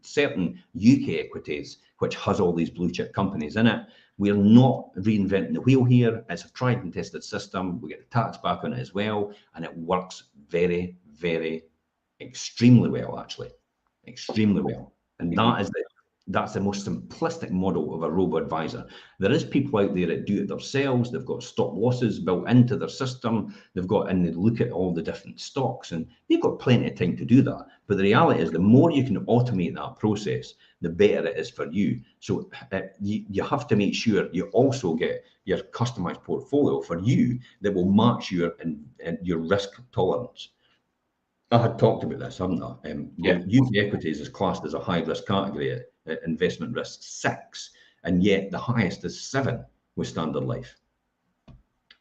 certain UK equities which has all these blue chip companies in it. We're not reinventing the wheel here. It's a tried and tested system. We get the tax back on it as well. And it works very, very, extremely well, actually. Extremely well. And that's the most simplistic model of a robo-advisor. There is people out there that do it themselves. They've got stop losses built into their system. And they look at all the different stocks, and they've got plenty of time to do that. But the reality is the more you can automate that process, the better it is for you. So you have to make sure you also get your customized portfolio for you that will match your risk tolerance. I had talked about this, haven't I? UK equities is classed as a high risk category at investment risk 6, and yet the highest is 7 with Standard Life.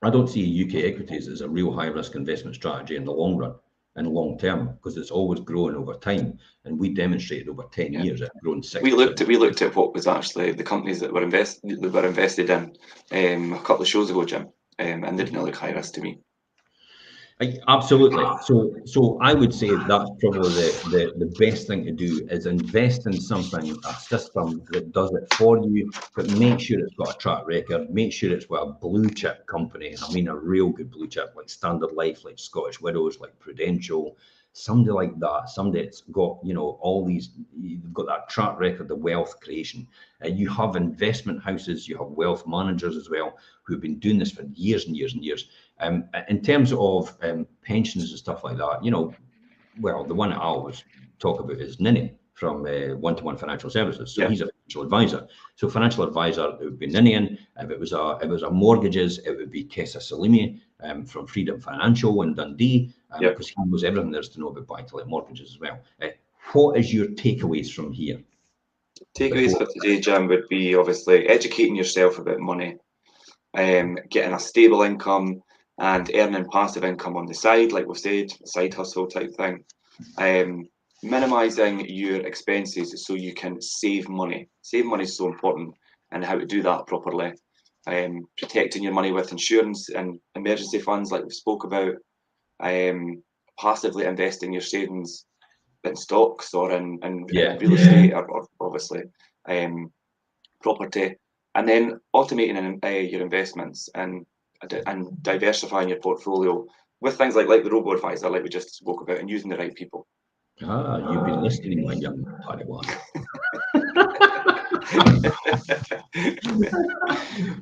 I don't see UK equities as a real high risk investment strategy in the long run and long term, because it's always growing over time, and we demonstrated over 10 years it's grown 6. We looked at what was actually the companies that were invested in a couple of shows ago, Jim, and they didn't look high risk to me. Absolutely. So I would say that's probably the best thing to do is invest in something, a system that does it for you, but make sure it's got a track record, make sure it's with a blue chip company, and I mean a real good blue chip like Standard Life, like Scottish Widows, like Prudential, somebody like that, somebody that's got, all these, you've got that track record of wealth creation. You have investment houses, you have wealth managers as well, who've been doing this for years and years and years. In terms of pensions and stuff like that, well, the one that I always talk about is Nini from One-to-One Financial Services. So he's a financial advisor. So financial advisor, it would be Ninian. If it was a mortgages, it would be Tessa Salimi from Freedom Financial in Dundee, because he knows everything there is to know about buy-to-let mortgages as well. What is your takeaways from here? Takeaways for today, Jim, would be obviously educating yourself about money, getting a stable income and earning passive income on the side, like we've said, a side hustle type thing. Minimizing your expenses so you can save money. Save money is so important, and how to do that properly. Protecting your money with insurance and emergency funds, like we spoke about. Passively investing your savings in stocks or in real estate or obviously property, and then automating your investments and diversifying your portfolio with things like the robo-advisor, like we just spoke about, and using the right people. You've been listening, my young Padawan.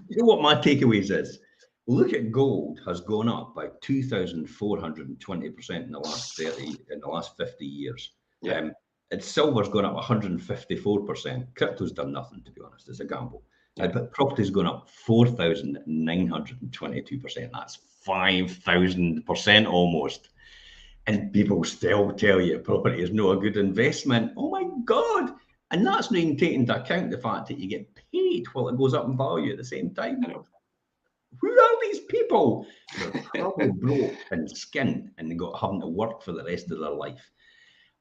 You know what my takeaways is? Look at gold has gone up by 2,420% in the last 50 years. And silver's gone up 154%. Crypto's done nothing, to be honest. It's a gamble. But property's gone up 4,922%. That's 5,000% almost. And people still tell you property is not a good investment. Oh my God. And that's not even taking into account the fact that you get paid while it goes up in value at the same time. Who are these people? They're probably broke and skinned and they got having to work for the rest of their life.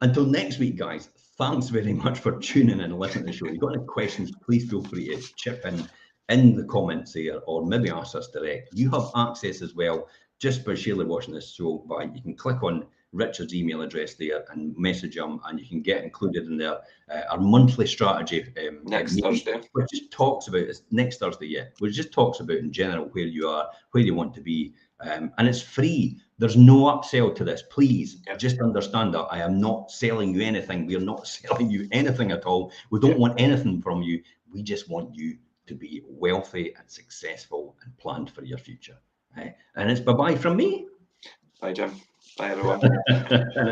Until next week, guys, thanks very much for tuning in and listening to the show. If you've got any questions, please feel free to chip in in the comments there, or maybe ask us direct. You have access as well, just by sheerly watching this show. You can click on Richard's email address there and message him, and you can get included in there. Our monthly strategy next meeting, Thursday, which just talks about, it's next Thursday, yeah, which just talks about in general where you are, where you want to be, and it's free. There's no upsell to this. Please just understand that I am not selling you anything. We are not selling you anything at all. We don't want anything from you. We just want you to be wealthy and successful and planned for your future. And it's bye-bye from me. Bye Jim, bye everyone.